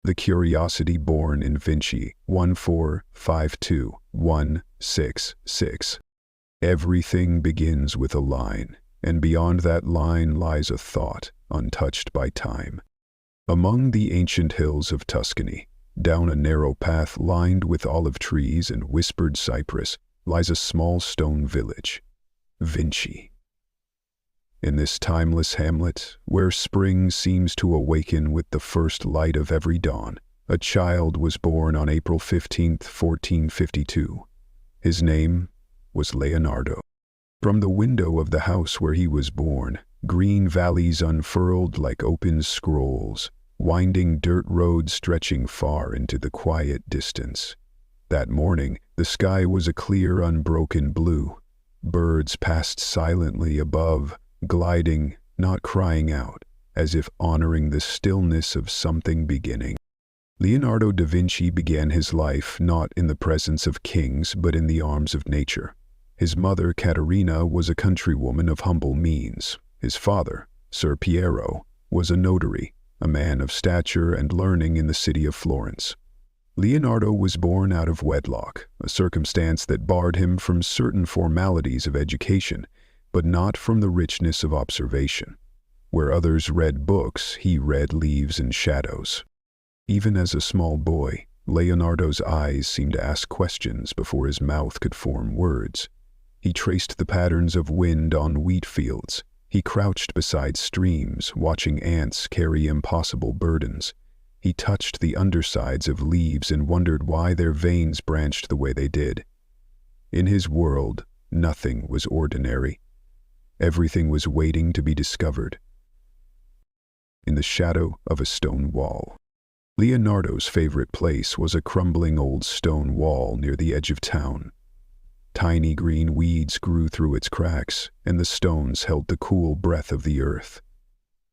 The Curiosity Born in Vinci 1452166. Everything begins with a line, and beyond that line lies a thought untouched by time. Among the ancient hills of Tuscany, down a narrow path lined with olive trees and whispered cypress, lies a small stone village, Vinci. In this timeless hamlet, where spring seems to awaken with the first light of every dawn, a child was born on April 15, 1452. His name was Leonardo. From the window of the house where he was born, green valleys unfurled like open scrolls, winding dirt roads stretching far into the quiet distance. That morning, the sky was a clear, unbroken blue. Birds passed silently above, gliding, not crying out, as if honoring the stillness of something beginning. Leonardo da Vinci began his life not in the presence of kings but in the arms of nature. His mother, Caterina, was a countrywoman of humble means. His father, Ser Piero, was a notary, a man of stature and learning in the city of Florence. Leonardo was born out of wedlock, a circumstance that barred him from certain formalities of education, but not from the richness of observation. Where others read books, he read leaves and shadows. Even as a small boy, Leonardo's eyes seemed to ask questions before his mouth could form words. He traced the patterns of wind on wheat fields. He crouched beside streams, watching ants carry impossible burdens. He touched the undersides of leaves and wondered why their veins branched the way they did. In his world, nothing was ordinary. Everything was waiting to be discovered. In the shadow of a stone wall. Leonardo's favorite place was a crumbling old stone wall near the edge of town. Tiny green weeds grew through its cracks, and the stones held the cool breath of the earth.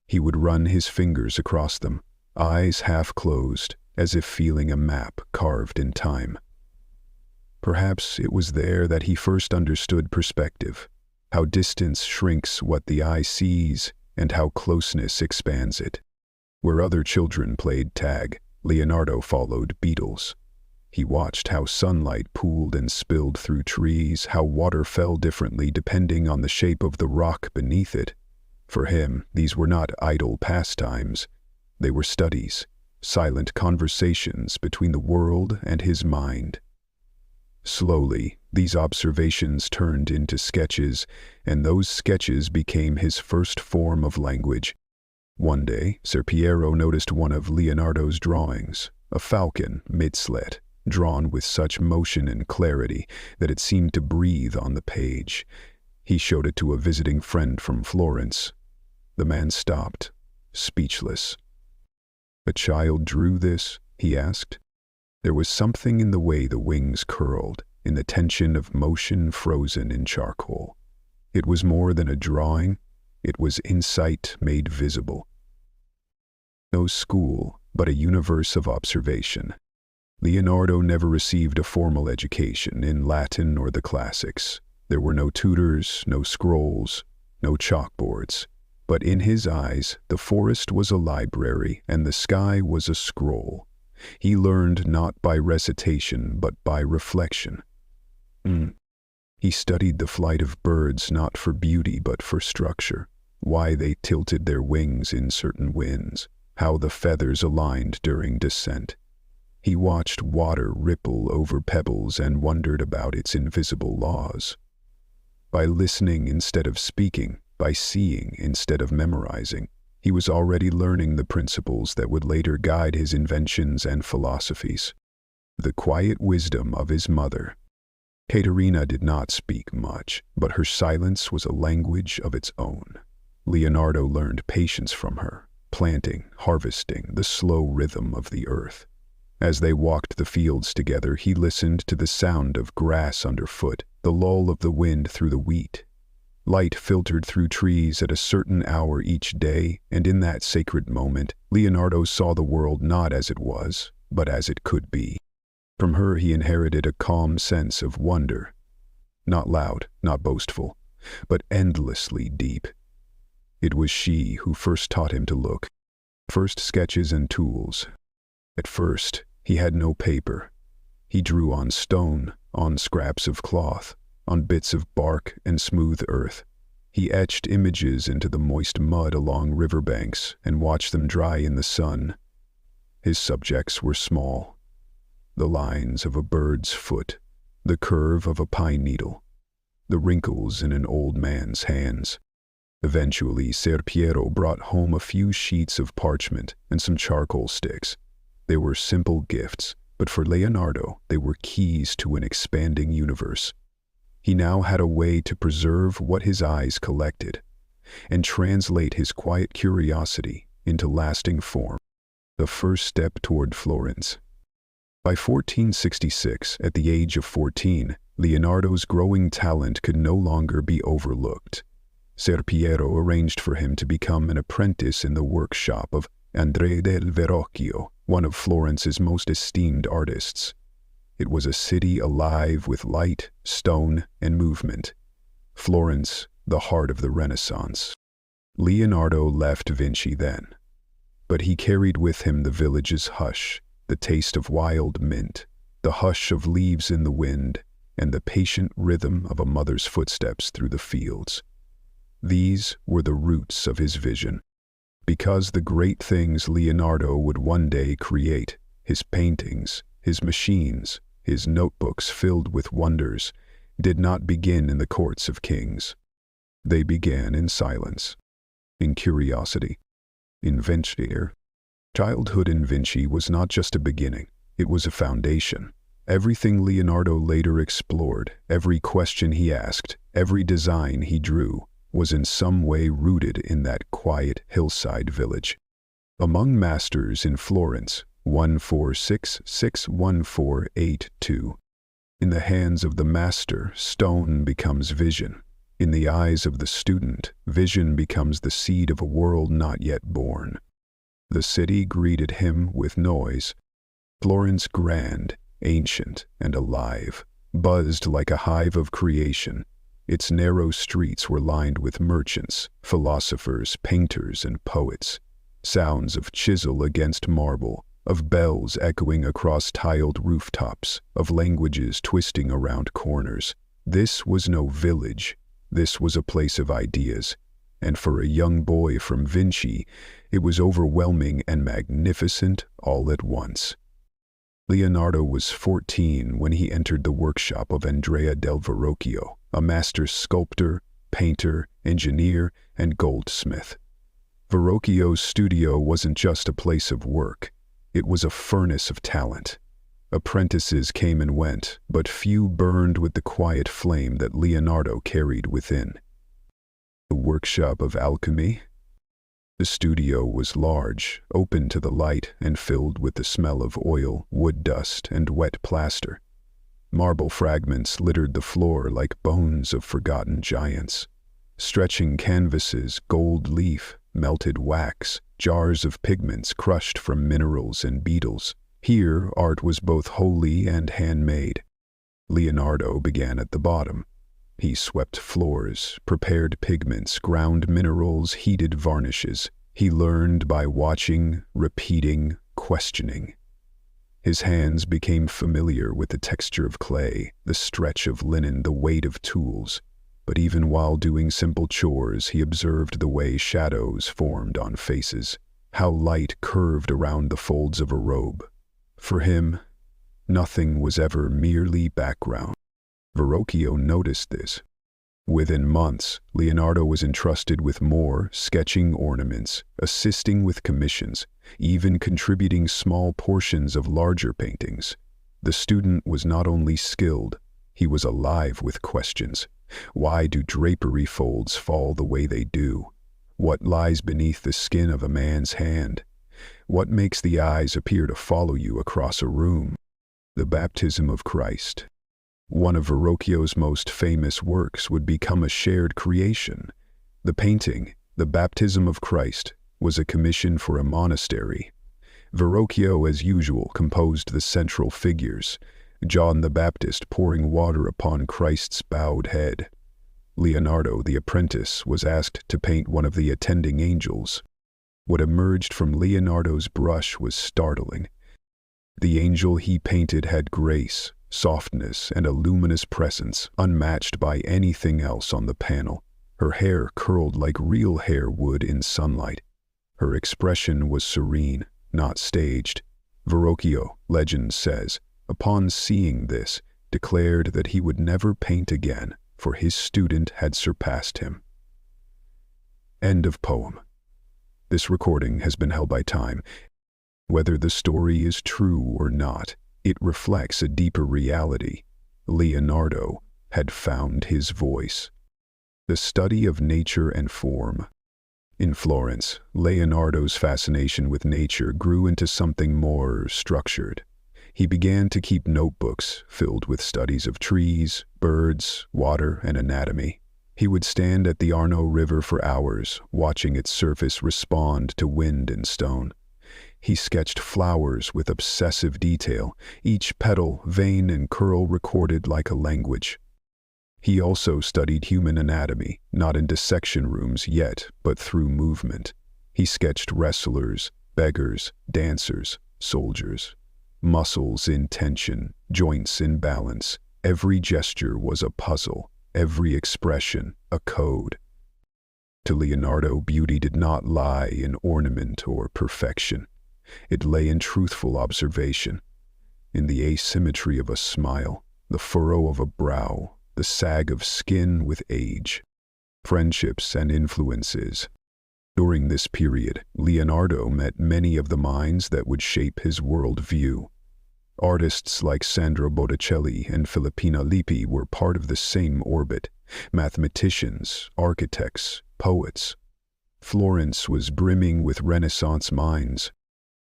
He would run his fingers across them, eyes half closed, as if feeling a map carved in time. Perhaps it was there that he first understood perspective, how distance shrinks what the eye sees, and how closeness expands it. Where other children played tag, Leonardo followed beetles. He watched how sunlight pooled and spilled through trees, how water fell differently depending on the shape of the rock beneath it. For him, these were not idle pastimes. They were studies, silent conversations between the world and his mind. Slowly, these observations turned into sketches, and those sketches became his first form of language. One day, Ser Piero noticed one of Leonardo's drawings, a falcon mid-slit, drawn with such motion and clarity that it seemed to breathe on the page. He showed it to a visiting friend from Florence. The man stopped, speechless. "A child drew this?" he asked. There was something in the way the wings curled, in the tension of motion frozen in charcoal. It was more than a drawing, it was insight made visible. No school, but a universe of observation. Leonardo never received a formal education in Latin or the classics. There were no tutors, no scrolls, no chalkboards. But in his eyes, the forest was a library and the sky was a scroll. He learned not by recitation, but by reflection. He studied the flight of birds not for beauty, but for structure, why they tilted their wings in certain winds, how the feathers aligned during descent. He watched water ripple over pebbles and wondered about its invisible laws. By listening instead of speaking, by seeing instead of memorizing, he was already learning the principles that would later guide his inventions and philosophies. The quiet wisdom of his mother. Caterina did not speak much, but her silence was a language of its own. Leonardo learned patience from her, planting, harvesting, the slow rhythm of the earth. As they walked the fields together, he listened to the sound of grass underfoot, the lull of the wind through the wheat. Light filtered through trees at a certain hour each day, and in that sacred moment, Leonardo saw the world not as it was, but as it could be. From her he inherited a calm sense of wonder, not loud, not boastful, but endlessly deep. It was she who first taught him to look. First sketches and tools, At first, he had no paper. He drew on stone, on scraps of cloth, on bits of bark and smooth earth. He etched images into the moist mud along riverbanks and watched them dry in the sun. His subjects were small. The lines of a bird's foot, the curve of a pine needle, the wrinkles in an old man's hands. Eventually, Ser Piero brought home a few sheets of parchment and some charcoal sticks. They were simple gifts, but for Leonardo, they were keys to an expanding universe. He now had a way to preserve what his eyes collected and translate his quiet curiosity into lasting form. The first step toward Florence. By 1466, at the age of 14, Leonardo's growing talent could no longer be overlooked. Ser Piero arranged for him to become an apprentice in the workshop of Andrea del Verrocchio, one of Florence's most esteemed artists. It was a city alive with light, stone, and movement. Florence, the heart of the Renaissance. Leonardo left Vinci then, but he carried with him the village's hush, the taste of wild mint, the hush of leaves in the wind, and the patient rhythm of a mother's footsteps through the fields. These were the roots of his vision. Because the great things Leonardo would one day create, his paintings, his machines, his notebooks filled with wonders, did not begin in the courts of kings. They began in silence, in curiosity, in Invention. Childhood in Vinci was not just a beginning, it was a foundation. Everything Leonardo later explored, every question he asked, every design he drew, was in some way rooted in that quiet hillside village. Among masters in Florence, 1466-1482. In the hands of the master, stone becomes vision. In the eyes of the student, vision becomes the seed of a world not yet born. The city greeted him with noise. Florence, grand, ancient, and alive, buzzed like a hive of creation. Its narrow streets were lined with merchants, philosophers, painters, and poets. Sounds of chisel against marble, of bells echoing across tiled rooftops, of languages twisting around corners. This was no village. This was a place of ideas. And for a young boy from Vinci, it was overwhelming and magnificent all at once. Leonardo was 14 when he entered the workshop of Andrea del Verrocchio, a master sculptor, painter, engineer, and goldsmith. Verrocchio's studio wasn't just a place of work, it was a furnace of talent. Apprentices came and went, but few burned with the quiet flame that Leonardo carried within. The workshop of alchemy? The studio was large, open to the light, and filled with the smell of oil, wood dust, and wet plaster. Marble fragments littered the floor like bones of forgotten giants. Stretching canvases, gold leaf, melted wax, jars of pigments crushed from minerals and beetles. Here, art was both holy and handmade. Leonardo began at the bottom. He swept floors, prepared pigments, ground minerals, heated varnishes. He learned by watching, repeating, questioning. His hands became familiar with the texture of clay, the stretch of linen, the weight of tools. But even while doing simple chores, he observed the way shadows formed on faces, how light curved around the folds of a robe. For him, nothing was ever merely background. Verrocchio noticed this. Within months, Leonardo was entrusted with more sketching ornaments, assisting with commissions, even contributing small portions of larger paintings. The student was not only skilled, he was alive with questions. Why do drapery folds fall the way they do? What lies beneath the skin of a man's hand? What makes the eyes appear to follow you across a room? The baptism of Christ. One of Verrocchio's most famous works would become a shared creation. The painting, The Baptism of Christ, was a commission for a monastery. Verrocchio, as usual, composed the central figures, John the Baptist pouring water upon Christ's bowed head. Leonardo, the apprentice, was asked to paint one of the attending angels. What emerged from Leonardo's brush was startling. The angel he painted had grace, softness, and a luminous presence unmatched by anything else on the panel. Her hair curled like real hair would in sunlight. Her expression was serene, not staged. Verrocchio, legend says, upon seeing this, declared that he would never paint again, for his student had surpassed him. End of poem. This recording has been held by time. Whether the story is true or not, it reflects a deeper reality. Leonardo had found his voice. The study of nature and form. In Florence, Leonardo's fascination with nature grew into something more structured. He began to keep notebooks filled with studies of trees, birds, water, and anatomy. He would stand at the Arno River for hours, watching its surface respond to wind and stone. He sketched flowers with obsessive detail, each petal, vein, and curl recorded like a language. He also studied human anatomy, not in dissection rooms yet, but through movement. He sketched wrestlers, beggars, dancers, soldiers. Muscles in tension, joints in balance. Every gesture was a puzzle, every expression a code. To Leonardo, beauty did not lie in ornament or perfection. It lay in truthful observation, in the asymmetry of a smile, the furrow of a brow, the sag of skin with age. Friendships and influences. During this period, Leonardo met many of the minds that would shape his worldview. Artists like Sandro Botticelli and Filippina Lippi were part of the same orbit. Mathematicians, architects, poets. Florence was brimming with Renaissance minds.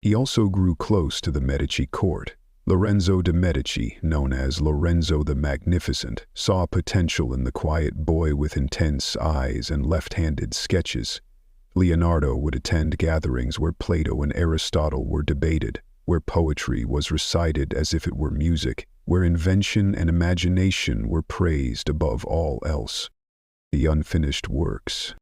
He also grew close to the Medici court. Lorenzo de' Medici, known as Lorenzo the Magnificent, saw potential in the quiet boy with intense eyes and left-handed sketches. Leonardo would attend gatherings where Plato and Aristotle were debated, where poetry was recited as if it were music, where invention and imagination were praised above all else. The unfinished works.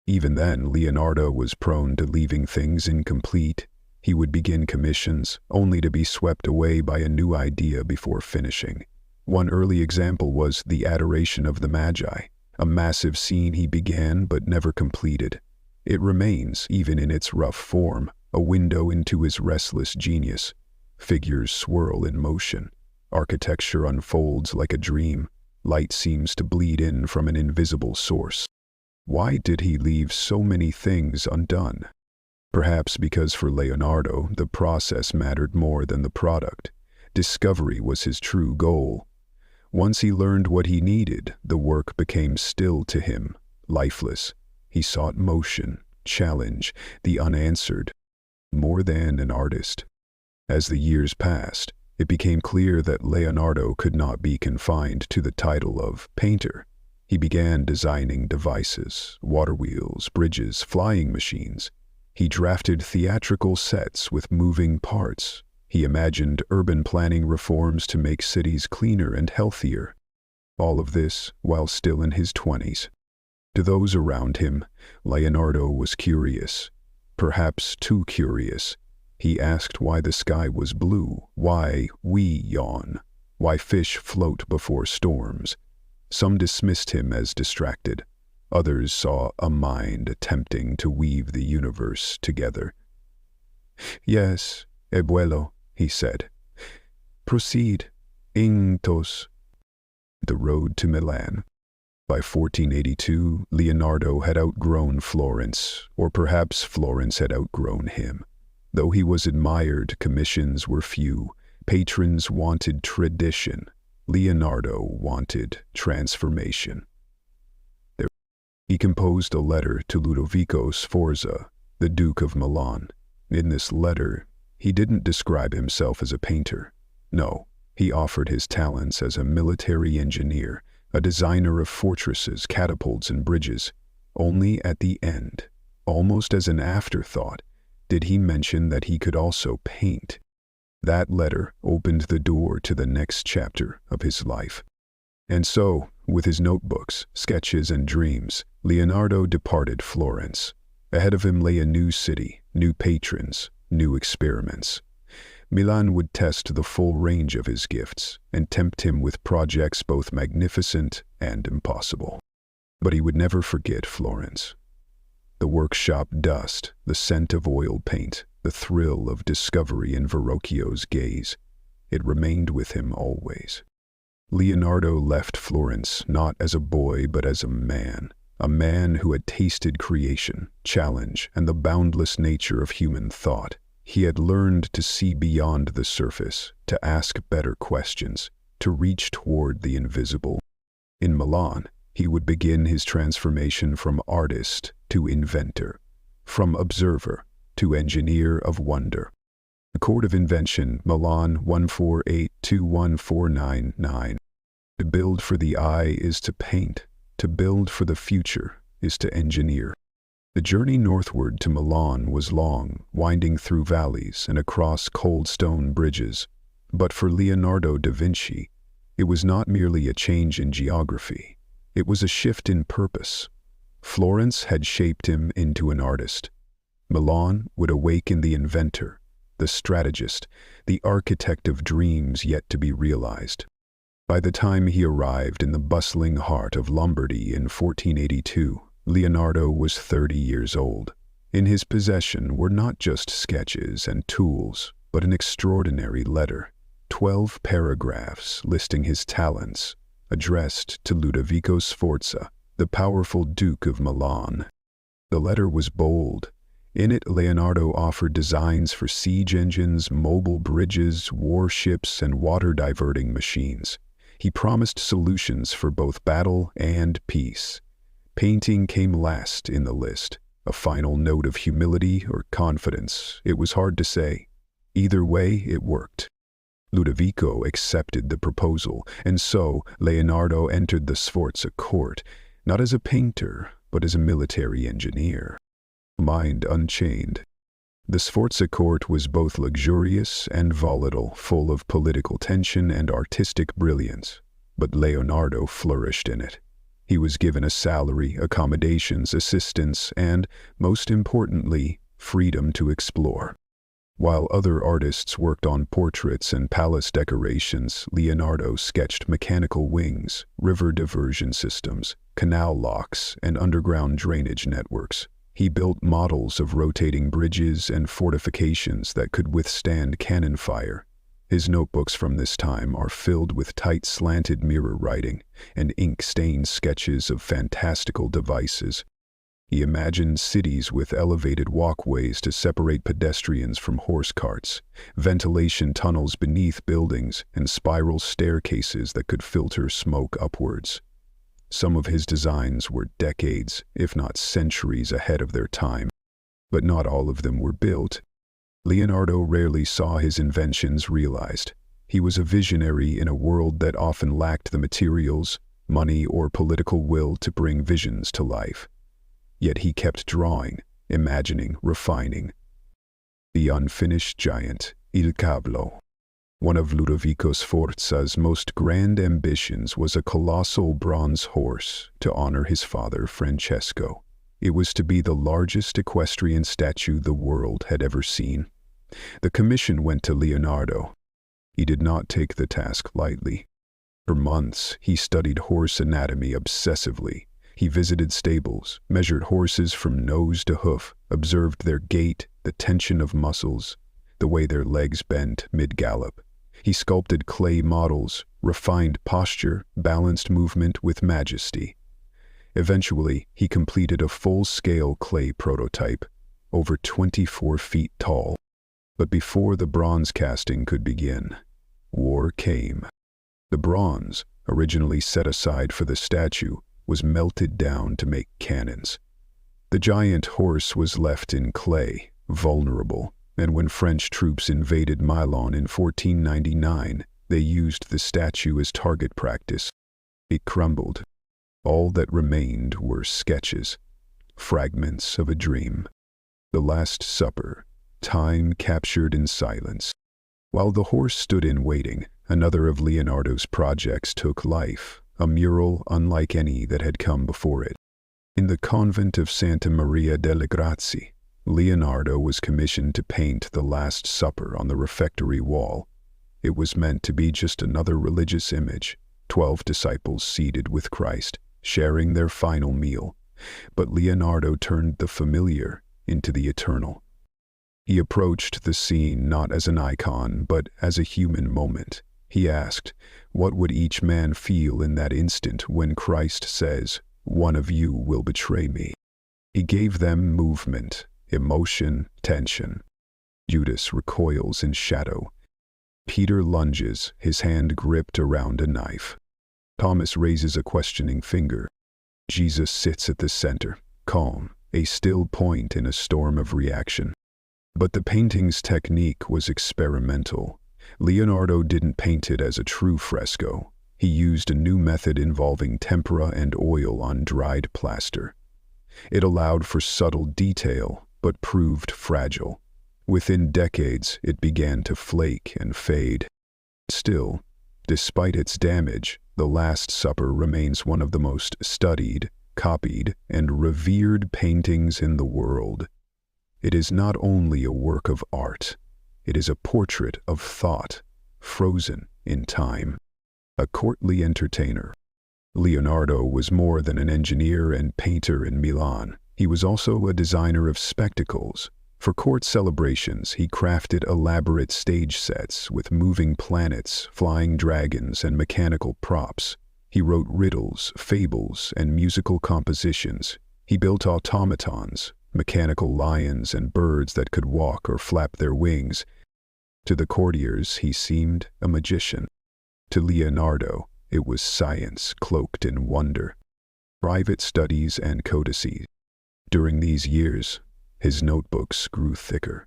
Even then, Leonardo was prone to leaving things incomplete. He would begin commissions, only to be swept away by a new idea before finishing. One early example was The Adoration of the Magi, a massive scene he began but never completed. It remains, even in its rough form, a window into his restless genius. Figures swirl in motion. Architecture unfolds like a dream. Light seems to bleed in from an invisible source. Why did he leave so many things undone? Perhaps because for Leonardo, the process mattered more than the product. Discovery was his true goal. Once he learned what he needed, the work became still to him, lifeless. He sought motion, challenge, the unanswered. More than an artist. As the years passed, it became clear that Leonardo could not be confined to the title of painter. He began designing devices, water wheels, bridges, flying machines. He drafted theatrical sets with moving parts. He imagined urban planning reforms to make cities cleaner and healthier. All of this while still in his 20s. To those around him, Leonardo was curious. Perhaps too curious. He asked why the sky was blue, why we yawn, why fish float before storms. Some dismissed him as distracted. Others saw a mind attempting to weave the universe together. "Yes, abuelo," he said. "Proceed. Intos." The road to Milan. By 1482, Leonardo had outgrown Florence, or perhaps Florence had outgrown him. Though he was admired, commissions were few. Patrons wanted tradition. Leonardo wanted transformation. He composed a letter to Ludovico Sforza, the Duke of Milan. In this letter, he didn't describe himself as a painter. No, he offered his talents as a military engineer, a designer of fortresses, catapults, and bridges. Only at the end, almost as an afterthought, did he mention that he could also paint. That letter opened the door to the next chapter of his life. And so, with his notebooks, sketches, and dreams, Leonardo departed Florence. Ahead of him lay a new city, new patrons, new experiments. Milan would test the full range of his gifts and tempt him with projects both magnificent and impossible. But he would never forget Florence. The workshop dust, the scent of oil paint, the thrill of discovery in Verrocchio's gaze. It remained with him always. Leonardo left Florence not as a boy but as a man who had tasted creation, challenge, and the boundless nature of human thought. He had learned to see beyond the surface, to ask better questions, to reach toward the invisible. In Milan, he would begin his transformation from artist to inventor, from observer to engineer of wonder. The Court of Invention, Milan 148-21499. To build for the eye is to paint. To build for the future is to engineer. The journey northward to Milan was long, winding through valleys and across cold stone bridges. But for Leonardo da Vinci, it was not merely a change in geography. It was a shift in purpose. Florence had shaped him into an artist. Milan would awaken the inventor, the strategist, the architect of dreams yet to be realized. By the time he arrived in the bustling heart of Lombardy in 1482, Leonardo was 30 years old. In his possession were not just sketches and tools, but an extraordinary letter, 12 paragraphs listing his talents, addressed to Ludovico Sforza, the powerful Duke of Milan. The letter was bold. In it, Leonardo offered designs for siege engines, mobile bridges, warships, and water-diverting machines. He promised solutions for both battle and peace. Painting came last in the list, a final note of humility or confidence. It was hard to say. Either way, it worked. Ludovico accepted the proposal, and so Leonardo entered the Sforza court, not as a painter, but as a military engineer. Mind unchained. The Sforza court was both luxurious and volatile, full of political tension and artistic brilliance. But Leonardo flourished in it. He was given a salary, accommodations, assistance, and, most importantly, freedom to explore. While other artists worked on portraits and palace decorations, Leonardo sketched mechanical wings, river diversion systems, canal locks, and underground drainage networks. He built models of rotating bridges and fortifications that could withstand cannon fire. His notebooks from this time are filled with tight slanted mirror writing and ink-stained sketches of fantastical devices. He imagined cities with elevated walkways to separate pedestrians from horse carts, ventilation tunnels beneath buildings, and spiral staircases that could filter smoke upwards. Some of his designs were decades, if not centuries, ahead of their time, but not all of them were built. Leonardo rarely saw his inventions realized. He was a visionary in a world that often lacked the materials, money, or political will to bring visions to life. Yet he kept drawing, imagining, refining. The unfinished giant, Il Cavallo. One of Ludovico Sforza's most grand ambitions was a colossal bronze horse to honor his father Francesco. It was to be the largest equestrian statue the world had ever seen. The commission went to Leonardo. He did not take the task lightly. For months, he studied horse anatomy obsessively. He visited stables, measured horses from nose to hoof, observed their gait, the tension of muscles, the way their legs bent mid-gallop. He sculpted clay models, refined posture, balanced movement with majesty. Eventually, he completed a full-scale clay prototype, over 24 feet tall. But before the bronze casting could begin, war came. The bronze, originally set aside for the statue, was melted down to make cannons. The giant horse was left in clay, vulnerable, and when French troops invaded Milan in 1499, they used the statue as target practice. It crumbled. All that remained were sketches, fragments of a dream. The Last Supper, time captured in silence. While the horse stood in waiting, another of Leonardo's projects took life, a mural unlike any that had come before it. In the convent of Santa Maria delle Grazie, Leonardo was commissioned to paint the Last Supper on the refectory wall. It was meant to be just another religious image, 12 disciples seated with Christ, sharing their final meal. But Leonardo turned the familiar into the eternal. He approached the scene not as an icon, but as a human moment. He asked, what would each man feel in that instant when Christ says, "One of you will betray me"? He gave them movement, emotion, tension. Judas recoils in shadow. Peter lunges, his hand gripped around a knife. Thomas raises a questioning finger. Jesus sits at the center, calm, a still point in a storm of reaction. But the painting's technique was experimental. Leonardo didn't paint it as a true fresco. He used a new method involving tempera and oil on dried plaster. It allowed for subtle detail, but proved fragile. Within decades, it began to flake and fade. Still, despite its damage, the Last Supper remains one of the most studied, copied, and revered paintings in the world. It is not only a work of art, it is a portrait of thought, frozen in time. A courtly entertainer. Leonardo was more than an engineer and painter in Milan. He was also a designer of spectacles. For court celebrations, he crafted elaborate stage sets with moving planets, flying dragons, and mechanical props. He wrote riddles, fables, and musical compositions. He built automatons, mechanical lions and birds that could walk or flap their wings. To the courtiers, he seemed a magician. To Leonardo, it was science cloaked in wonder. Private studies and codices. During these years, his notebooks grew thicker.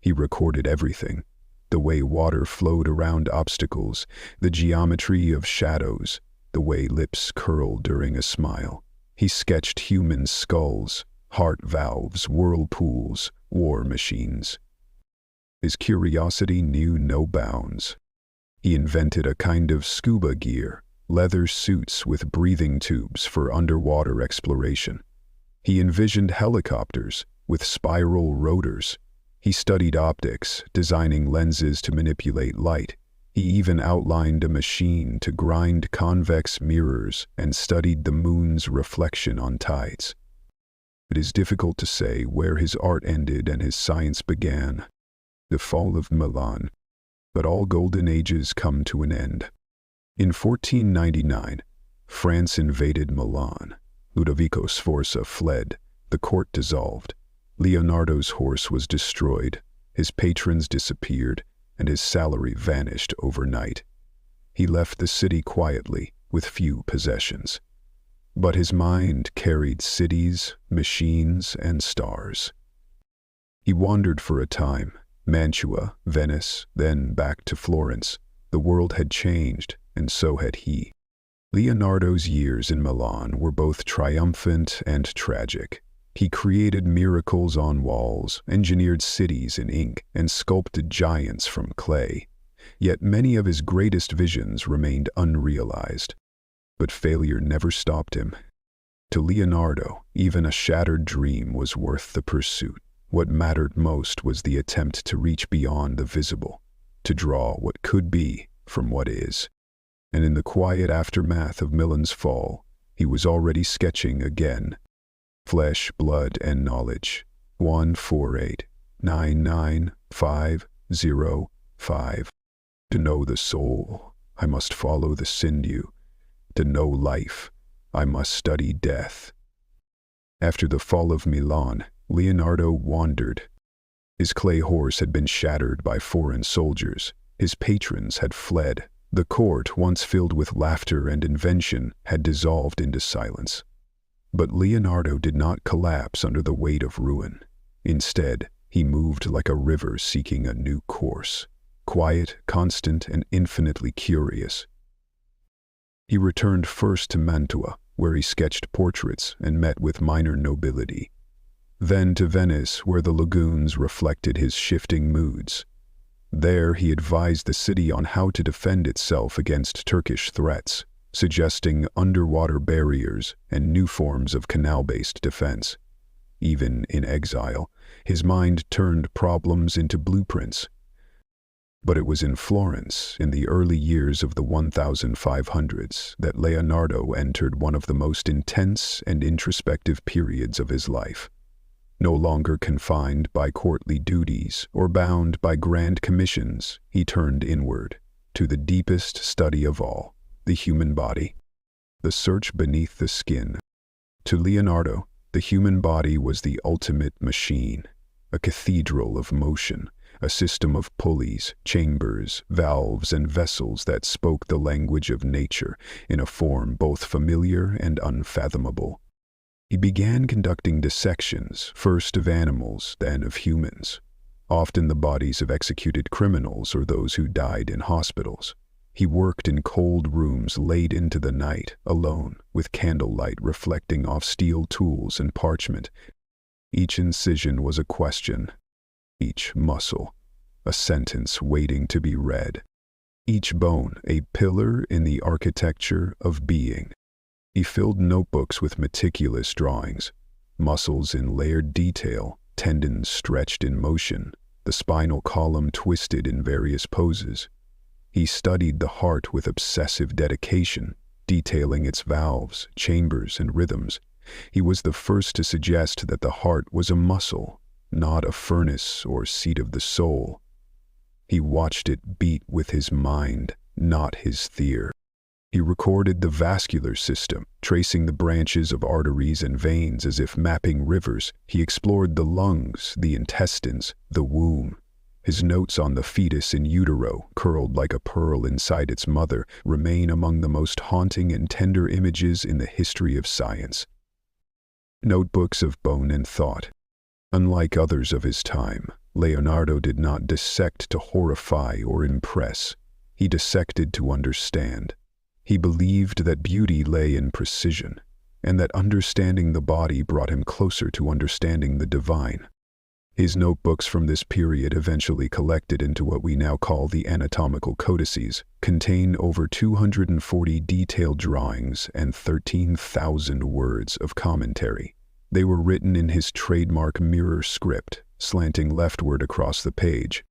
He recorded everything: the way water flowed around obstacles, the geometry of shadows, the way lips curled during a smile. He sketched human skulls, heart valves, whirlpools, war machines. His curiosity knew no bounds. He invented a kind of scuba gear, leather suits with breathing tubes for underwater exploration. He envisioned helicopters with spiral rotors. He studied optics, designing lenses to manipulate light. He even outlined a machine to grind convex mirrors and studied the moon's reflection on tides. It is difficult to say where his art ended and his science began. The fall of Milan. But all golden ages come to an end. In 1499, France invaded Milan. Ludovico Sforza fled. The court dissolved. Leonardo's horse was destroyed. His patrons disappeared, and his salary vanished overnight. He left the city quietly, with few possessions. But his mind carried cities, machines, and stars. He wandered for a time, Mantua, Venice, then back to Florence. The world had changed, and so had he. Leonardo's years in Milan were both triumphant and tragic. He created miracles on walls, engineered cities in ink, and sculpted giants from clay. Yet many of his greatest visions remained unrealized. But failure never stopped him. To Leonardo, even a shattered dream was worth the pursuit. What mattered most was the attempt to reach beyond the visible, to draw what could be from what is. And in the quiet aftermath of Milan's fall, he was already sketching again. Flesh, blood, and knowledge. 148995505. To know the soul, I must follow the sinew. To know life, I must study death. After the fall of Milan, Leonardo wandered. His clay horse had been shattered by foreign soldiers. His patrons had fled. The court, once filled with laughter and invention, had dissolved into silence. But Leonardo did not collapse under the weight of ruin. Instead, he moved like a river seeking a new course, quiet, constant, and infinitely curious. He returned first to Mantua, where he sketched portraits and met with minor nobility. Then to Venice, where the lagoons reflected his shifting moods. There he advised the city on how to defend itself against Turkish threats, suggesting underwater barriers and new forms of canal-based defense. Even in exile, his mind turned problems into blueprints. But it was in Florence, in the early years of the 1500s, that Leonardo entered one of the most intense and introspective periods of his life. No longer confined by courtly duties or bound by grand commissions, he turned inward, to the deepest study of all, the human body. The search beneath the skin. To Leonardo, the human body was the ultimate machine, a cathedral of motion, a system of pulleys, chambers, valves, and vessels that spoke the language of nature in a form both familiar and unfathomable. He began conducting dissections, first of animals, then of humans, often the bodies of executed criminals or those who died in hospitals. He worked in cold rooms late into the night, alone, with candlelight reflecting off steel tools and parchment. Each incision was a question, each muscle a sentence waiting to be read, each bone a pillar in the architecture of being. He filled notebooks with meticulous drawings, muscles in layered detail, tendons stretched in motion, the spinal column twisted in various poses. He studied the heart with obsessive dedication, detailing its valves, chambers, and rhythms. He was the first to suggest that the heart was a muscle, not a furnace or seat of the soul. He watched it beat with his mind, not his ear. He recorded the vascular system, tracing the branches of arteries and veins as if mapping rivers. He explored the lungs, the intestines, the womb. His notes on the fetus in utero, curled like a pearl inside its mother, remain among the most haunting and tender images in the history of science. Notebooks of bone and thought. Unlike others of his time, Leonardo did not dissect to horrify or impress. He dissected to understand. He believed that beauty lay in precision, and that understanding the body brought him closer to understanding the divine. His notebooks from this period, eventually collected into what we now call the anatomical codices, contain over 240 detailed drawings and 13,000 words of commentary. They were written in his trademark mirror script, slanting leftward across the page.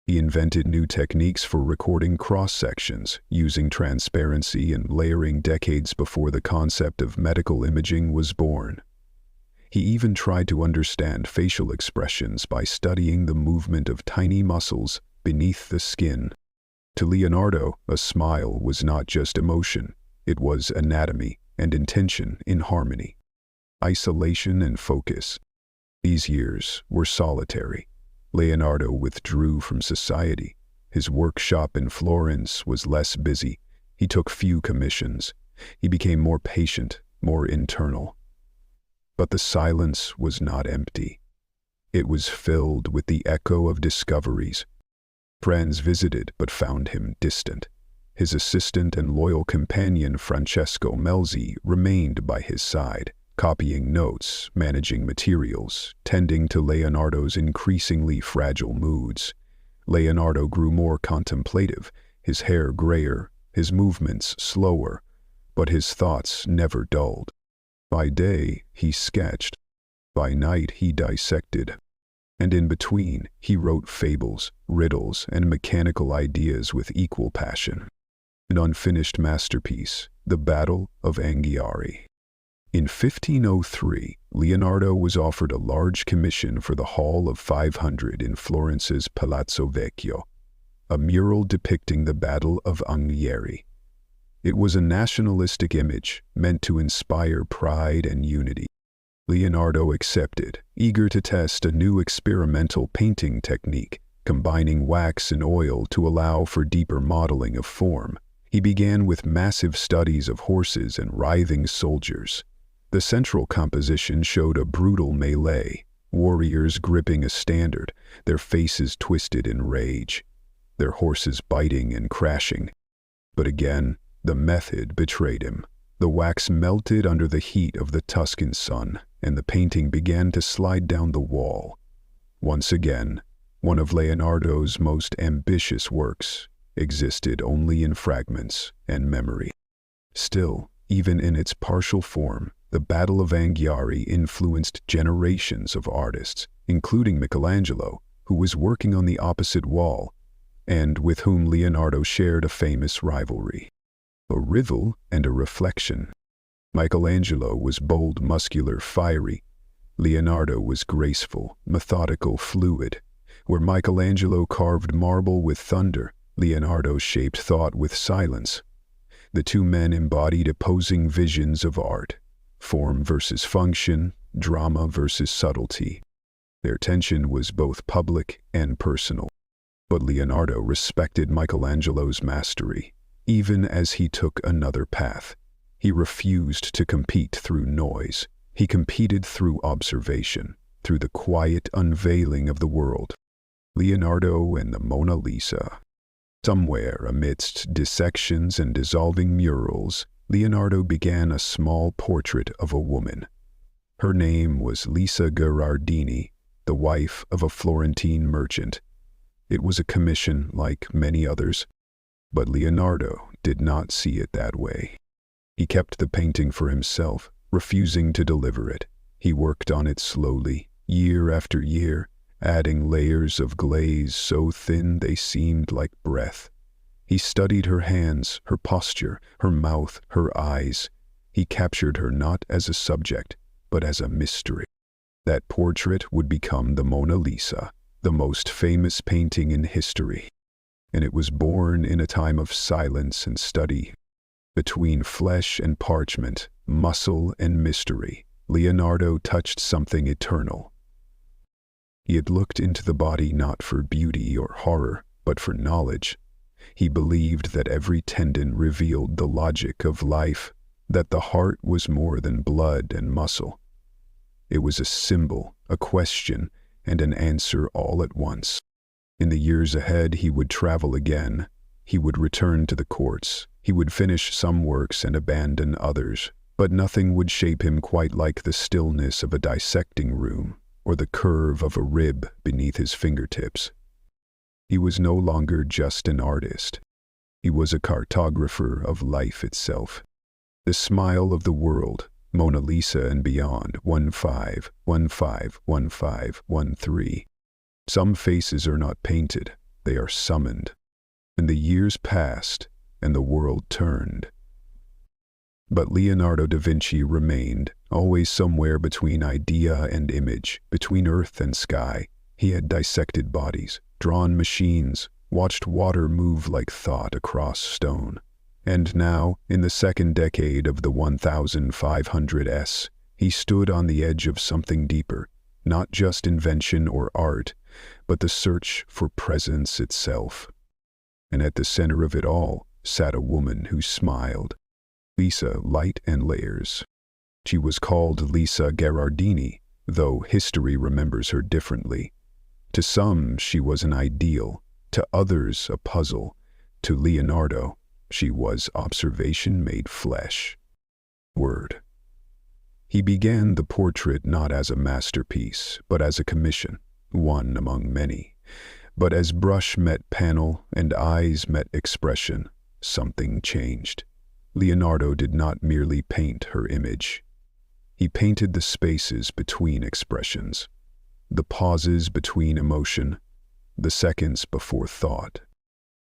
He invented new techniques for recording cross-sections, using transparency and layering decades before the concept of medical imaging was born. He even tried to understand facial expressions by studying the movement of tiny muscles beneath the skin. To Leonardo, a smile was not just emotion, it was anatomy and intention in harmony. Isolation and focus. These years were solitary. Leonardo withdrew from society. His workshop in Florence was less busy. He took few commissions. He became more patient, more internal. But the silence was not empty. It was filled with the echo of discoveries. Friends visited but found him distant. His assistant and loyal companion Francesco Melzi remained by his side, copying notes, managing materials, tending to Leonardo's increasingly fragile moods. Leonardo grew more contemplative, his hair grayer, his movements slower, but his thoughts never dulled. By day, he sketched. By night, he dissected. And in between, he wrote fables, riddles, and mechanical ideas with equal passion. An unfinished masterpiece, The Battle of Anghiari. In 1503, Leonardo was offered a large commission for the Hall of 500 in Florence's Palazzo Vecchio, a mural depicting the Battle of Anghiari. It was a nationalistic image meant to inspire pride and unity. Leonardo accepted, eager to test a new experimental painting technique, combining wax and oil to allow for deeper modeling of form. He began with massive studies of horses and writhing soldiers. The central composition showed a brutal melee, warriors gripping a standard, their faces twisted in rage, their horses biting and crashing. But again, the method betrayed him. The wax melted under the heat of the Tuscan sun, and the painting began to slide down the wall. Once again, one of Leonardo's most ambitious works existed only in fragments and memory. Still, even in its partial form, The Battle of Anghiari influenced generations of artists, including Michelangelo, who was working on the opposite wall, and with whom Leonardo shared a famous rivalry. A rival and a reflection. Michelangelo was bold, muscular, fiery. Leonardo was graceful, methodical, fluid. Where Michelangelo carved marble with thunder, Leonardo shaped thought with silence. The two men embodied opposing visions of art, form versus function, drama versus subtlety. Their tension was both public and personal. But Leonardo respected Michelangelo's mastery, even as he took another path. He refused to compete through noise. He competed through observation, through the quiet unveiling of the world. Leonardo and the Mona Lisa. Somewhere amidst dissections and dissolving murals, Leonardo began a small portrait of a woman. Her name was Lisa Gherardini, the wife of a Florentine merchant. It was a commission like many others, but Leonardo did not see it that way. He kept the painting for himself, refusing to deliver it. He worked on it slowly, year after year, adding layers of glaze so thin they seemed like breath. He studied her hands, her posture, her mouth, her eyes. He captured her not as a subject, but as a mystery. That portrait would become the Mona Lisa, the most famous painting in history. And it was born in a time of silence and study. Between flesh and parchment, muscle and mystery, Leonardo touched something eternal. He had looked into the body not for beauty or horror, but for knowledge. He believed that every tendon revealed the logic of life, that the heart was more than blood and muscle. It was a symbol, a question, and an answer all at once. In the years ahead, he would travel again. He would return to the courts. He would finish some works and abandon others, but nothing would shape him quite like the stillness of a dissecting room or the curve of a rib beneath his fingertips. He was no longer just an artist. He was a cartographer of life itself. The smile of the world, Mona Lisa and beyond, 15151513. Some faces are not painted, they are summoned. And the years passed, and the world turned. But Leonardo da Vinci remained, always somewhere between idea and image, between earth and sky. He had dissected bodies, drawn machines, watched water move like thought across stone. And now, in the second decade of the 1500s, he stood on the edge of something deeper, not just invention or art, but the search for presence itself. And at the center of it all sat a woman who smiled. Lisa, light and layers. She was called Lisa Gherardini, though history remembers her differently. To some, she was an ideal, to others, a puzzle. To Leonardo, she was observation made flesh. Word. He began the portrait not as a masterpiece, but as a commission, one among many. But as brush met panel and eyes met expression, something changed. Leonardo did not merely paint her image. He painted the spaces between expressions, the pauses between emotion, the seconds before thought.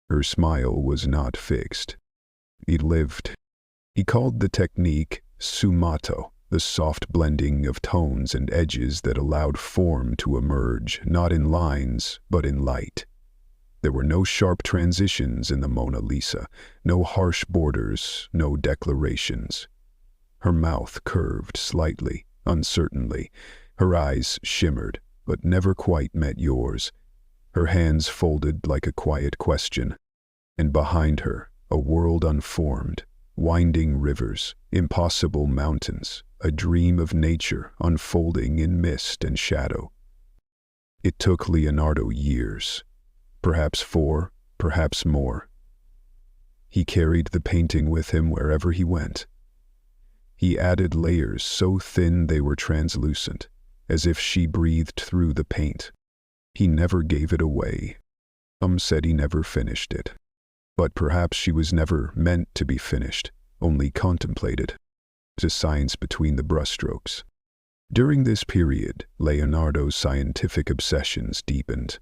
Her smile was not fixed. It lived. He called the technique sfumato, the soft blending of tones and edges that allowed form to emerge, not in lines, but in light. There were no sharp transitions in the Mona Lisa, no harsh borders, no declarations. Her mouth curved slightly, uncertainly. Her eyes shimmered, but never quite met yours. Her hands folded like a quiet question. And behind her, a world unformed, winding rivers, impossible mountains, a dream of nature unfolding in mist and shadow. It took Leonardo years. Perhaps 4, perhaps more. He carried the painting with him wherever he went. He added layers so thin they were translucent, as if she breathed through the paint. He never gave it away. Some said he never finished it. But perhaps she was never meant to be finished, only contemplated. to science between the brushstrokes. During this period, Leonardo's scientific obsessions deepened.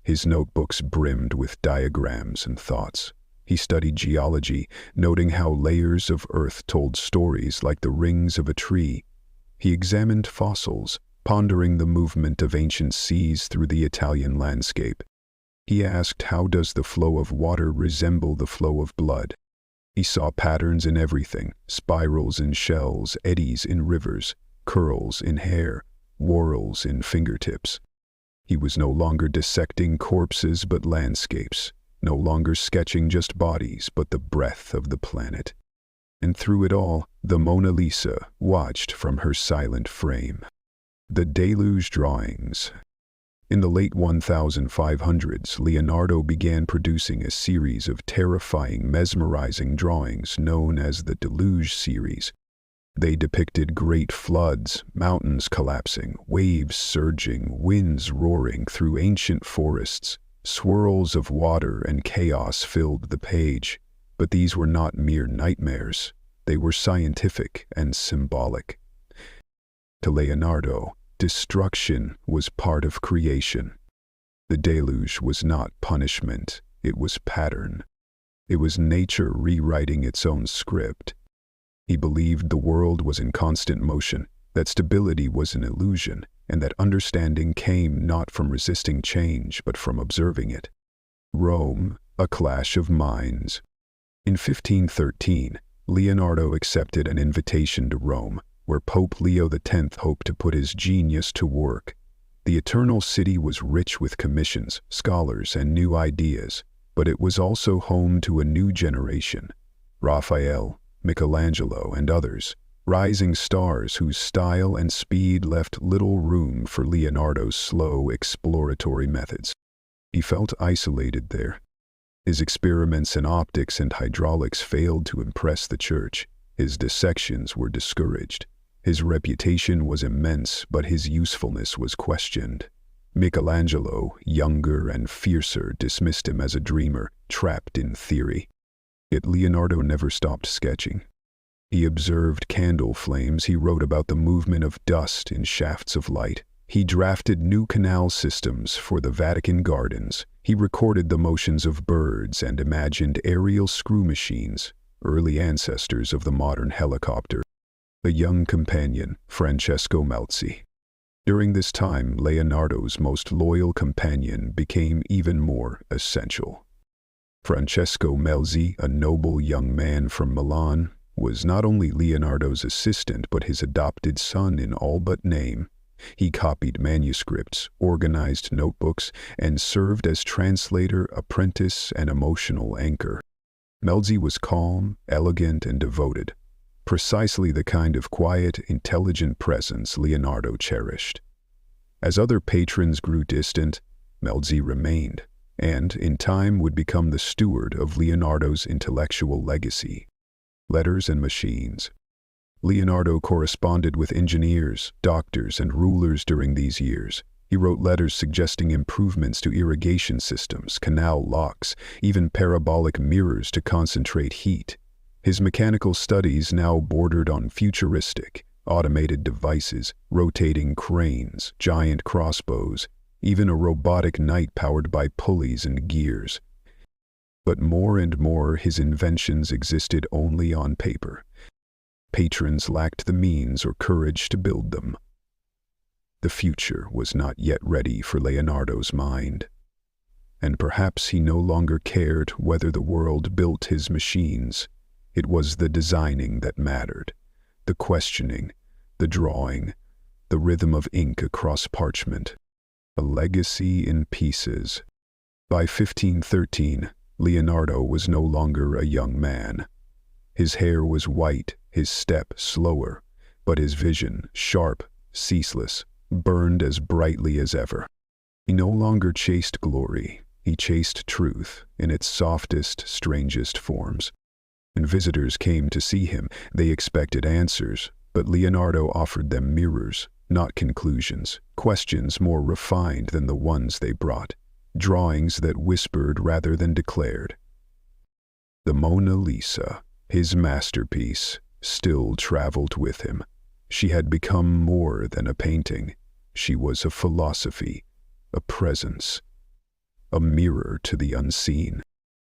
His notebooks brimmed with diagrams and thoughts. He studied geology, noting how layers of earth told stories like the rings of a tree. He examined fossils, pondering the movement of ancient seas through the Italian landscape. He asked, how does the flow of water resemble the flow of blood? He saw patterns in everything, spirals in shells, eddies in rivers, curls in hair, whorls in fingertips. He was no longer dissecting corpses but landscapes, no longer sketching just bodies but the breadth of the planet. And through it all, the Mona Lisa watched from her silent frame. The deluge drawings. In the late 1500s, Leonardo began producing a series of terrifying, mesmerizing drawings known as the Deluge series. They depicted great floods, mountains collapsing, waves surging, winds roaring through ancient forests. Swirls of water and chaos filled the page, but these were not mere nightmares. They were scientific and symbolic. To Leonardo, destruction was part of creation. The deluge was not punishment, it was pattern. It was nature rewriting its own script. He believed the world was in constant motion, that stability was an illusion, and that understanding came not from resisting change, but from observing it. Rome, a clash of minds. In 1513, Leonardo accepted an invitation to Rome, where Pope Leo X hoped to put his genius to work. The Eternal City was rich with commissions, scholars, and new ideas, but it was also home to a new generation. Raphael, Michelangelo, and others, rising stars whose style and speed left little room for Leonardo's slow, exploratory methods. He felt isolated there. His experiments in optics and hydraulics failed to impress the church. His dissections were discouraged. His reputation was immense, but his usefulness was questioned. Michelangelo, younger and fiercer, dismissed him as a dreamer, trapped in theory. Yet Leonardo never stopped sketching. He observed candle flames, he wrote about the movement of dust in shafts of light. He drafted new canal systems for the Vatican gardens. He recorded the motions of birds and imagined aerial screw machines, early ancestors of the modern helicopter. A young companion, Francesco Melzi. During this time, Leonardo's most loyal companion became even more essential. Francesco Melzi, a noble young man from Milan, was not only Leonardo's assistant but his adopted son in all but name. He copied manuscripts, organized notebooks, and served as translator, apprentice, and emotional anchor. Melzi was calm, elegant, and devoted, precisely the kind of quiet, intelligent presence Leonardo cherished. As other patrons grew distant, Melzi remained, and, in time, would become the steward of Leonardo's intellectual legacy. Letters and machines. Leonardo corresponded with engineers, doctors, and rulers during these years. He wrote letters suggesting improvements to irrigation systems, canal locks, even parabolic mirrors to concentrate heat. His mechanical studies now bordered on futuristic, automated devices, rotating cranes, giant crossbows, even a robotic knight powered by pulleys and gears. But more and more his inventions existed only on paper. Patrons lacked the means or courage to build them. The future was not yet ready for Leonardo's mind. And perhaps he no longer cared whether the world built his machines. It was the designing that mattered, the questioning, the drawing, the rhythm of ink across parchment. A legacy in pieces. By 1513, Leonardo was no longer a young man. His hair was white, his step slower, but his vision, sharp, ceaseless, burned as brightly as ever. He no longer chased glory, he chased truth in its softest, strangest forms. When visitors came to see him, they expected answers, but Leonardo offered them mirrors, not conclusions, questions more refined than the ones they brought, drawings that whispered rather than declared. The Mona Lisa, his masterpiece, still traveled with him. She had become more than a painting. She was a philosophy, a presence, a mirror to the unseen.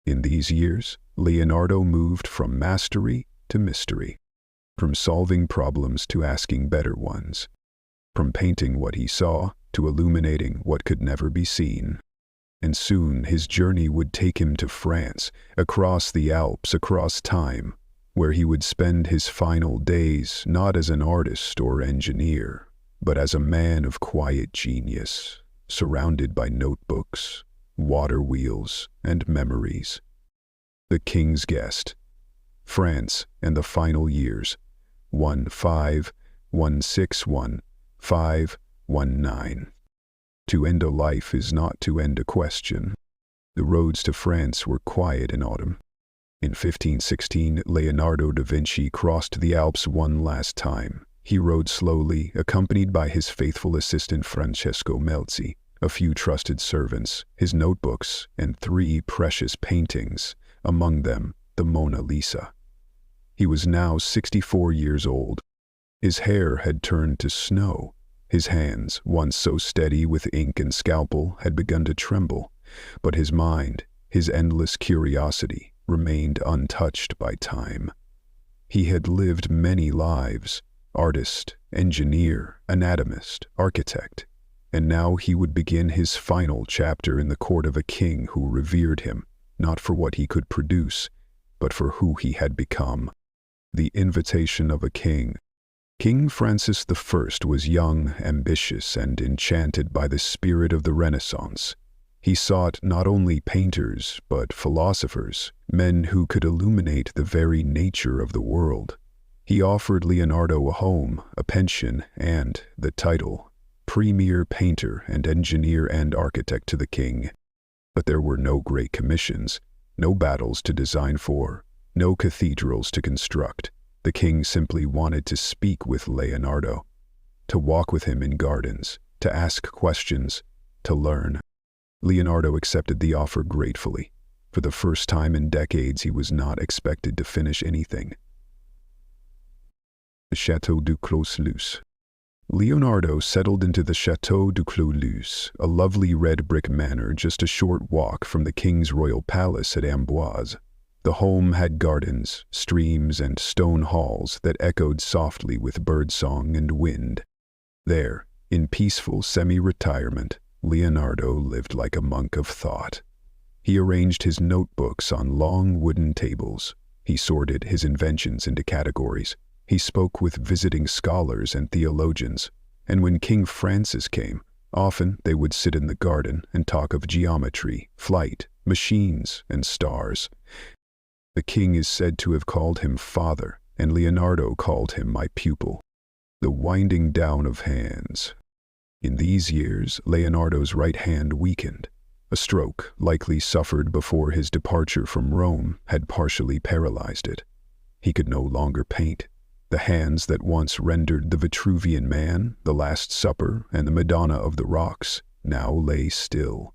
In these years, Leonardo moved from mastery to mystery, from solving problems to asking better ones, from painting what he saw to illuminating what could never be seen. And soon his journey would take him to France, across the Alps, across time, where he would spend his final days not as an artist or engineer, but as a man of quiet genius, surrounded by notebooks, water wheels, and memories. The King's Guest. France and the Final Years. 15161-519. To end a life is not to end a question. The roads to France were quiet in autumn. In 1516, Leonardo da Vinci crossed the Alps one last time. He rode slowly, accompanied by his faithful assistant Francesco Melzi, a few trusted servants, his notebooks, and 3 precious paintings, among them the Mona Lisa. He was now 64 years old. His hair had turned to snow. His hands, once so steady with ink and scalpel, had begun to tremble, but his mind, his endless curiosity, remained untouched by time. He had lived many lives, artist, engineer, anatomist, architect, and now he would begin his final chapter in the court of a king who revered him, not for what he could produce, but for who he had become. The Invitation of a King. King Francis I was young, ambitious, and enchanted by the spirit of the Renaissance. He sought not only painters, but philosophers, men who could illuminate the very nature of the world. He offered Leonardo a home, a pension, and the title, Premier Painter and Engineer and Architect to the King. But there were no great commissions, no battles to design for, no cathedrals to construct. The king simply wanted to speak with Leonardo, to walk with him in gardens, to ask questions, to learn. Leonardo accepted the offer gratefully. For the first time in decades, he was not expected to finish anything. The Château du Clos-Luz. Leonardo settled into the Château du Clos-Luz, a lovely red brick manor just a short walk from the king's royal palace at Amboise. The home had gardens, streams, and stone halls that echoed softly with birdsong and wind. There, in peaceful semi-retirement, Leonardo lived like a monk of thought. He arranged his notebooks on long wooden tables. He sorted his inventions into categories. He spoke with visiting scholars and theologians, and when King Francis came, often they would sit in the garden and talk of geometry, flight, machines, and stars. The king is said to have called him father, and Leonardo called him my pupil. The winding down of hands. In these years, Leonardo's right hand weakened. A stroke, likely suffered before his departure from Rome, had partially paralyzed it. He could no longer paint. The hands that once rendered the Vitruvian Man, the Last Supper, and the Madonna of the Rocks now lay still.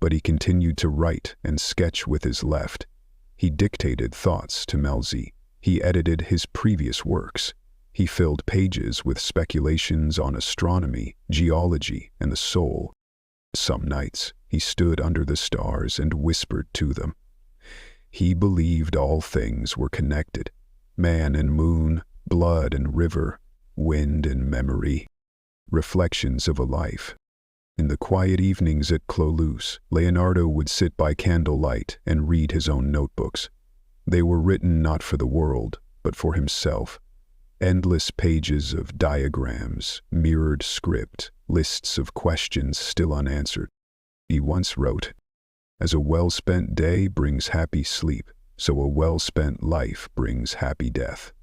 But he continued to write and sketch with his left. He dictated thoughts to Melzi. He edited his previous works. He filled pages with speculations on astronomy, geology, and the soul. Some nights, he stood under the stars and whispered to them. He believed all things were connected. Man and moon, blood and river, wind and memory. Reflections of a life. In the quiet evenings at Clos-Luz, Leonardo would sit by candlelight and read his own notebooks. They were written not for the world, but for himself. Endless pages of diagrams, mirrored script, lists of questions still unanswered. He once wrote, "As a well-spent day brings happy sleep, so a well-spent life brings happy death."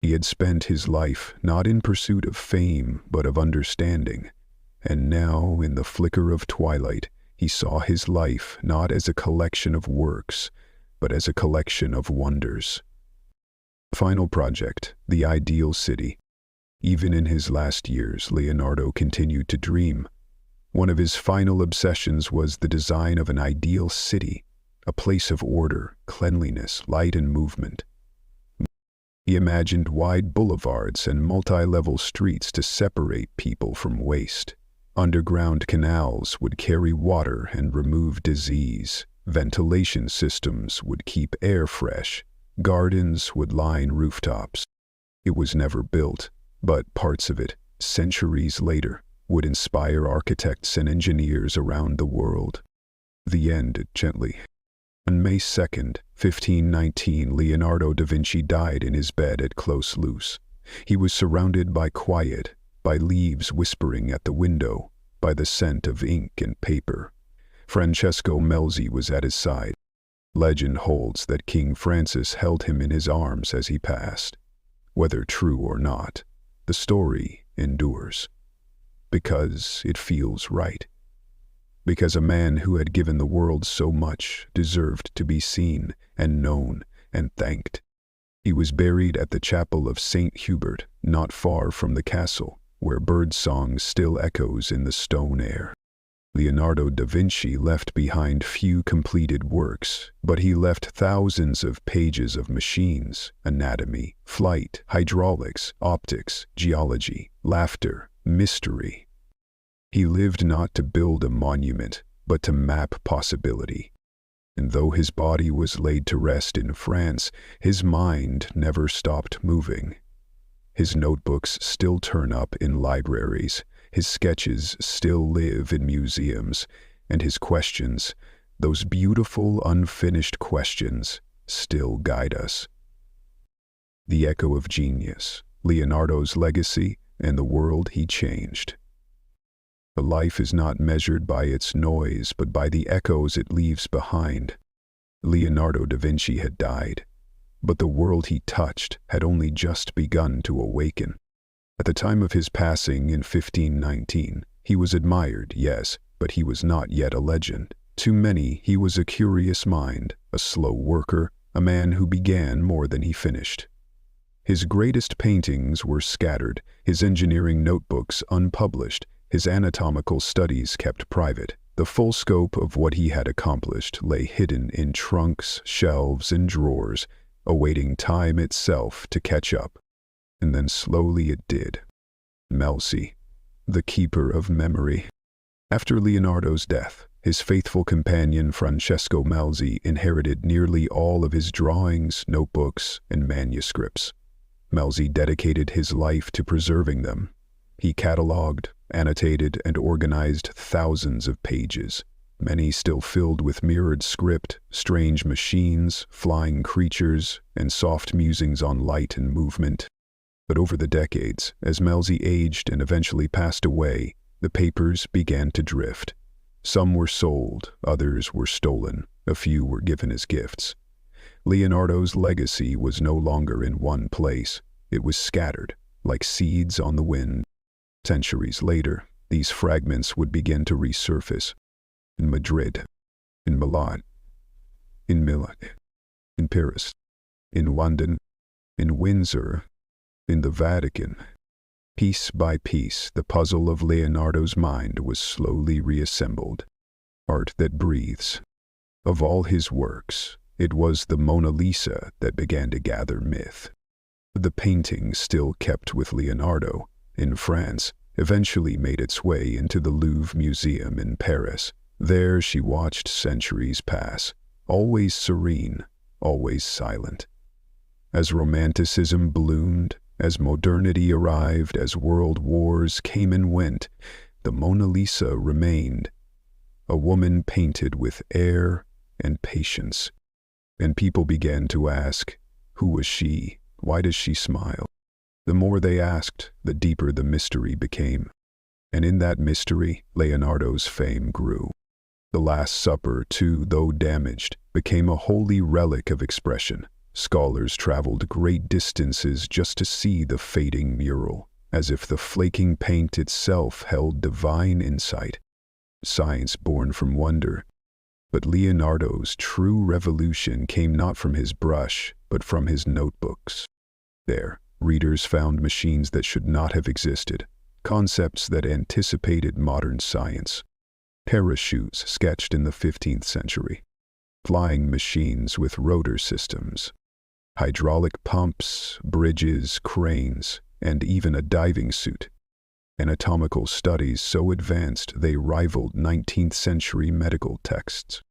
He had spent his life not in pursuit of fame, but of understanding. And now, in the flicker of twilight, he saw his life not as a collection of works, but as a collection of wonders. Final project, the ideal city. Even in his last years, Leonardo continued to dream. One of his final obsessions was the design of an ideal city, a place of order, cleanliness, light, and movement. He imagined wide boulevards and multi-level streets to separate people from waste. Underground canals would carry water and remove disease. Ventilation systems would keep air fresh. Gardens would line rooftops. It was never built, but parts of it, centuries later, would inspire architects and engineers around the world. The end, gently. On May 2nd, 1519, Leonardo da Vinci died in his bed at Close Luce. He was surrounded by quiet, by leaves whispering at the window, by the scent of ink and paper. Francesco Melzi was at his side. Legend holds that King Francis held him in his arms as he passed. Whether true or not, the story endures. Because it feels right. Because a man who had given the world so much deserved to be seen and known and thanked. He was buried at the chapel of St. Hubert, not far from the castle, where birdsong still echoes in the stone air. Leonardo da Vinci left behind few completed works, but he left thousands of pages of machines, anatomy, flight, hydraulics, optics, geology, laughter, mystery. He lived not to build a monument, but to map possibility. And though his body was laid to rest in France, his mind never stopped moving. His notebooks still turn up in libraries, his sketches still live in museums, and his questions, those beautiful unfinished questions, still guide us. The echo of genius, Leonardo's legacy, and the world he changed. A life is not measured by its noise, but by the echoes it leaves behind. Leonardo da Vinci had died, but the world he touched had only just begun to awaken. At the time of his passing in 1519, he was admired, yes, but he was not yet a legend. To many, he was a curious mind, a slow worker, a man who began more than he finished. His greatest paintings were scattered, his engineering notebooks unpublished, his anatomical studies kept private. The full scope of what he had accomplished lay hidden in trunks, shelves, and drawers, awaiting time itself to catch up. And then slowly it did. Melzi, the keeper of memory. After Leonardo's death, his faithful companion Francesco Melzi inherited nearly all of his drawings, notebooks, and manuscripts. Melzi dedicated his life to preserving them. He catalogued, annotated, and organized thousands of pages, many still filled with mirrored script, strange machines, flying creatures, and soft musings on light and movement. But over the decades, as Melzi aged and eventually passed away, the papers began to drift. Some were sold, others were stolen, a few were given as gifts. Leonardo's legacy was no longer in one place. It was scattered, like seeds on the wind. Centuries later, these fragments would begin to resurface. In Madrid, in Milan, in Paris, in London, in Windsor, in the Vatican. Piece by piece, the puzzle of Leonardo's mind was slowly reassembled. Art that breathes. Of all his works, it was the Mona Lisa that began to gather myth. The painting still kept with Leonardo in France eventually made its way into the Louvre Museum in Paris. There she watched centuries pass, always serene, always silent. As Romanticism bloomed, as modernity arrived, as world wars came and went, the Mona Lisa remained. A woman painted with air and patience. And people began to ask, who was she? Why does she smile? The more they asked, the deeper the mystery became. And in that mystery, Leonardo's fame grew. The Last Supper, too, though damaged, became a holy relic of expression. Scholars traveled great distances just to see the fading mural, as if the flaking paint itself held divine insight. Science born from wonder. But Leonardo's true revolution came not from his brush, but from his notebooks. There, readers found machines that should not have existed, concepts that anticipated modern science. Parachutes sketched in the 15th century. Flying machines with rotor systems. Hydraulic pumps, bridges, cranes, and even a diving suit. Anatomical studies so advanced they rivaled 19th century medical texts.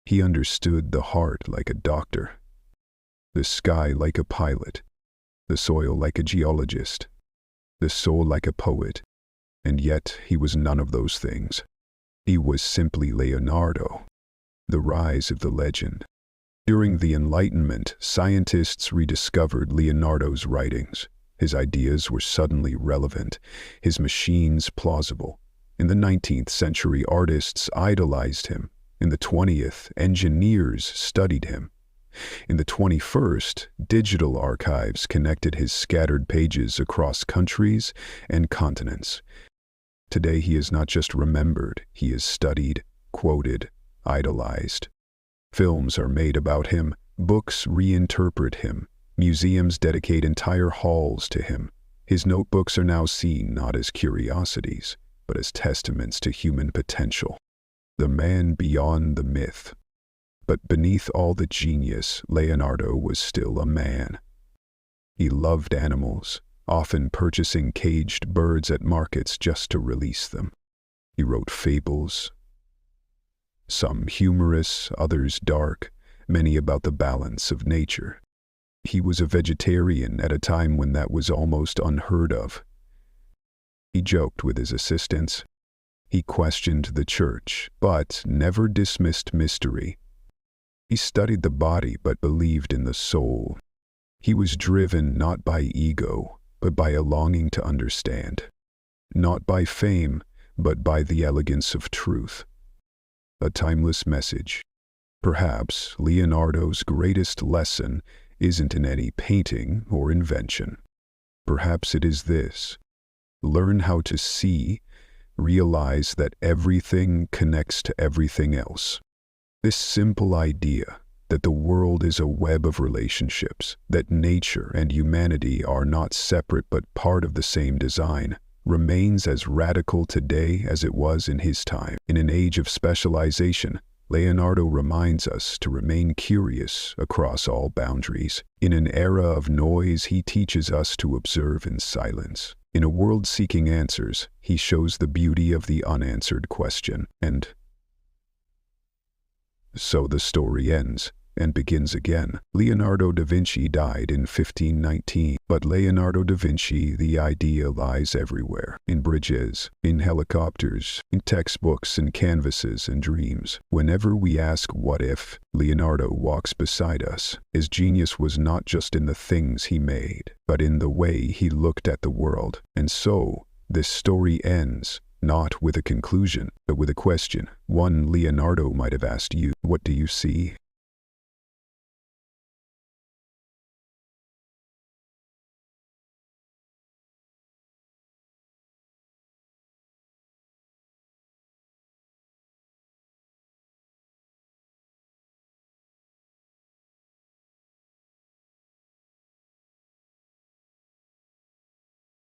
He understood the heart like a doctor, the sky like a pilot, the soil like a geologist, the soul like a poet, and yet he was none of those things. He was simply Leonardo, the rise of the legend. During the Enlightenment, scientists rediscovered Leonardo's writings. His ideas were suddenly relevant, his machines plausible. In the 19th century, artists idolized him. In the 20th, engineers studied him. In the 21st, digital archives connected his scattered pages across countries and continents. Today he is not just remembered, he is studied, quoted, idolized. Films are made about him, books reinterpret him, museums dedicate entire halls to him. His notebooks are now seen not as curiosities, but as testaments to human potential. The man beyond the myth. But beneath all the genius, Leonardo was still a man. He loved animals, often purchasing caged birds at markets just to release them. He wrote fables, some humorous, others dark, many about the balance of nature. He was a vegetarian at a time when that was almost unheard of. He joked with his assistants. He questioned the church, but never dismissed mystery. He studied the body but believed in the soul. He was driven not by ego, but by a longing to understand. Not by fame, but by the elegance of truth. A timeless message. Perhaps Leonardo's greatest lesson isn't in any painting or invention. Perhaps it is this: learn how to see, realize that everything connects to everything else. This simple idea that the world is a web of relationships, that nature and humanity are not separate but part of the same design, remains as radical today as it was in his time. In an age of specialization, Leonardo reminds us to remain curious across all boundaries. In an era of noise, he teaches us to observe in silence. In a world seeking answers, he shows the beauty of the unanswered question. And so the story ends and begins again. Leonardo da Vinci died in 1519, but Leonardo da Vinci, the idea lies everywhere. In bridges, in helicopters, in textbooks and canvases and dreams. Whenever we ask what if, Leonardo walks beside us. His genius was not just in the things he made, but in the way he looked at the world. And so, this story ends, not with a conclusion, but with a question. One Leonardo might have asked you, what do you see?